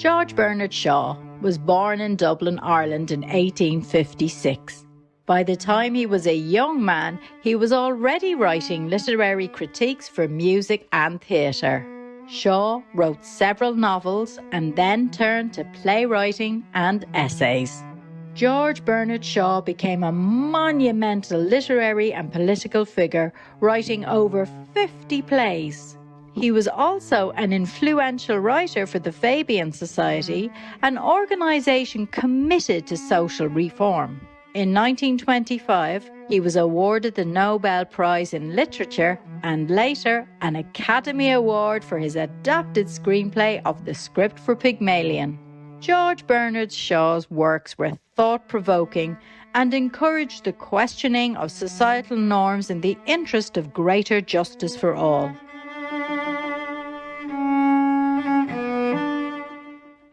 George Bernard Shaw was born in Dublin, Ireland in 1856. By the time he was a young man, he was already writing literary critiques for music and theatre. Shaw wrote several novels and then turned to playwriting and essays. George Bernard Shaw became a monumental literary and political figure, writing over 50 plays. He was also an influential writer for the Fabian Society, an organisation committed to social reform. In 1925, he was awarded the Nobel Prize in Literature and later an Academy Award for his adapted screenplay of The Script for Pygmalion. George Bernard Shaw's works were thought-provoking and encouraged the questioning of societal norms in the interest of greater justice for all.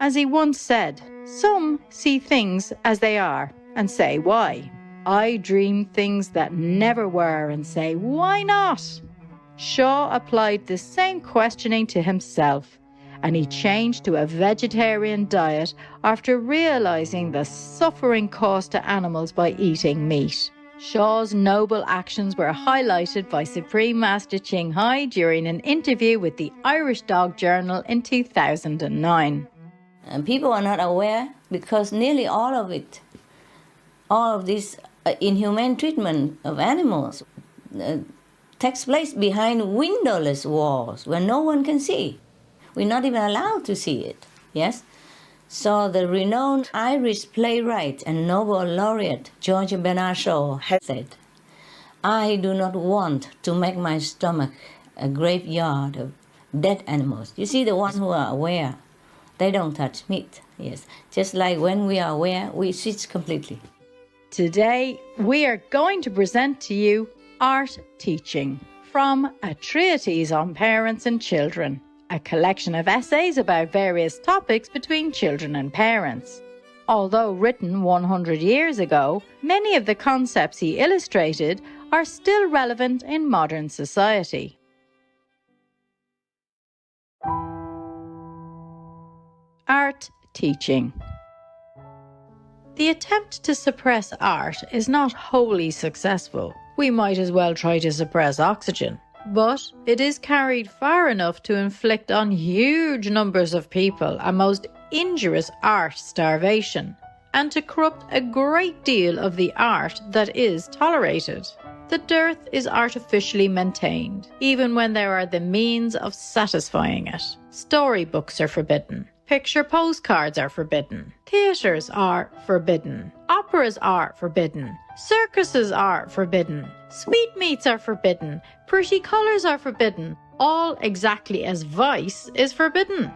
As he once said, "Some see things as they are and say, why? I dream things that never were and say, why not?" Shaw applied the same questioning to himself, and he changed to a vegetarian diet after realizing the suffering caused to animals by eating meat. Shaw's noble actions were highlighted by Supreme Master Ching Hai during an interview with the Irish Dog Journal in 2009. And people are not aware because nearly all of this inhumane treatment of animals takes place behind windowless walls where no one can see. We're not even allowed to see it, yes? So the renowned Irish playwright and Nobel laureate George Bernard Shaw has said, "I do not want to make my stomach a graveyard of dead animals." You see, the ones who are aware, they don't touch meat, yes. Just like when we are aware, we switch completely. Today, we are going to present to you Art Teaching from a Treatise on Parents and Children, a collection of essays about various topics between children and parents. Although written 100 years ago, many of the concepts he illustrated are still relevant in modern society. Art Teaching. The attempt to suppress art is not wholly successful. We might as well try to suppress oxygen. But it is carried far enough to inflict on huge numbers of people a most injurious art starvation, and to corrupt a great deal of the art that is tolerated. The dearth is artificially maintained, even when there are the means of satisfying it. Storybooks are forbidden. Picture postcards are forbidden. Theatres are forbidden. Operas are forbidden. Circuses are forbidden. Sweetmeats are forbidden. Pretty colours are forbidden. All exactly as vice is forbidden.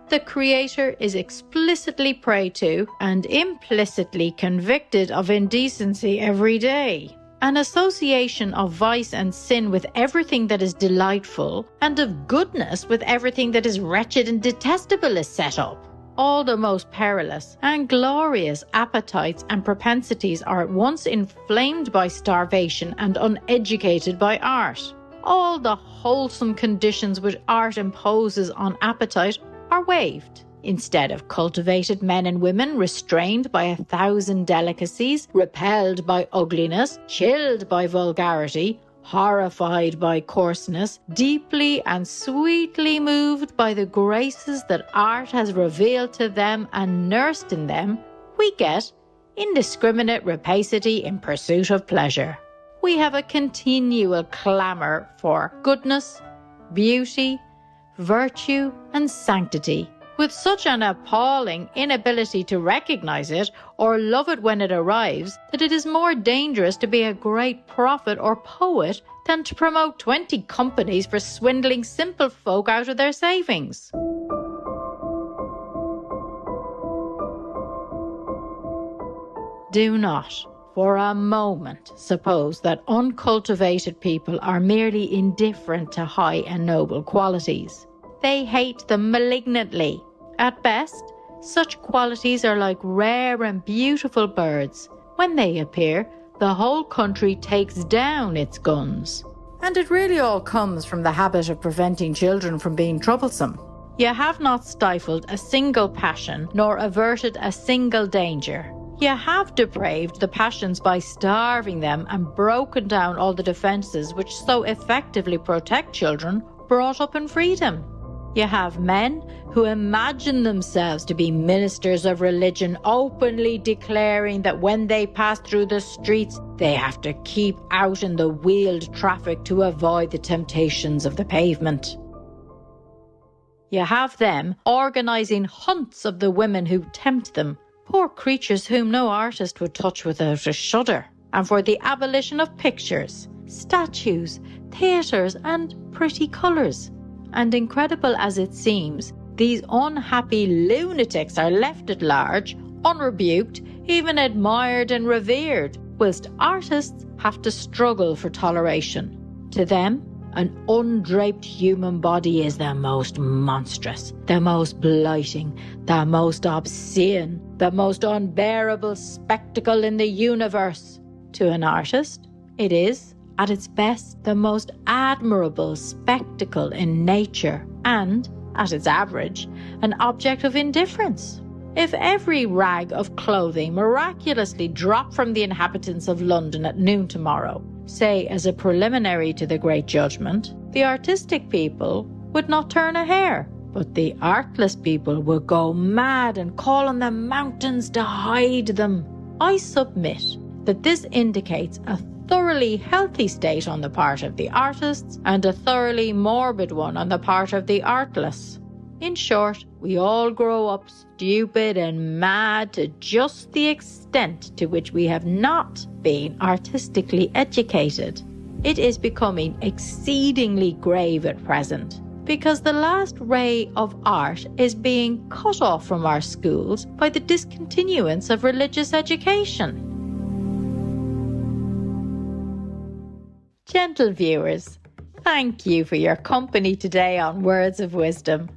The creator is explicitly preyed to and implicitly convicted of indecency every day. An association of vice and sin with everything that is delightful and of goodness with everything that is wretched and detestable is set up. All the most perilous and glorious appetites and propensities are at once inflamed by starvation and uneducated by art. All the wholesome conditions which art imposes on appetite are waived. Instead of cultivated men and women restrained by 1,000 delicacies, repelled by ugliness, chilled by vulgarity, horrified by coarseness, deeply and sweetly moved by the graces that art has revealed to them and nursed in them, we get indiscriminate rapacity in pursuit of pleasure. We have a continual clamour for goodness, beauty, virtue, and sanctity, with such an appalling inability to recognise it or love it when it arrives that it is more dangerous to be a great prophet or poet than to promote 20 companies for swindling simple folk out of their savings. Do not, for a moment, suppose that uncultivated people are merely indifferent to high and noble qualities. They hate them malignantly. At best, such qualities are like rare and beautiful birds. When they appear, the whole country takes down its guns. And it really all comes from the habit of preventing children from being troublesome. You have not stifled a single passion, nor averted a single danger. You have depraved the passions by starving them and broken down all the defences which so effectively protect children brought up in freedom. You have men who imagine themselves to be ministers of religion openly declaring that when they pass through the streets, they have to keep out in the wheeled traffic to avoid the temptations of the pavement. You have them organising hunts of the women who tempt them, poor creatures whom no artist would touch without a shudder, and for the abolition of pictures, statues, theatres and pretty colours. And incredible as it seems, these unhappy lunatics are left at large, unrebuked, even admired and revered, whilst artists have to struggle for toleration. To them, an undraped human body is the most monstrous, the most blighting, the most obscene, the most unbearable spectacle in the universe. To an artist, it is, at its best, the most admirable spectacle in nature and, at its average, an object of indifference. If every rag of clothing miraculously dropped from the inhabitants of London at noon tomorrow, say as a preliminary to the Great Judgment, the artistic people would not turn a hair, but the artless people would go mad and call on the mountains to hide them. I submit that this indicates a thoroughly healthy state on the part of the artists and a thoroughly morbid one on the part of the artless. In short, we all grow up stupid and mad to just the extent to which we have not been artistically educated. It is becoming exceedingly grave at present, because the last ray of art is being cut off from our schools by the discontinuance of religious education. Gentle viewers, thank you for your company today on Words of Wisdom.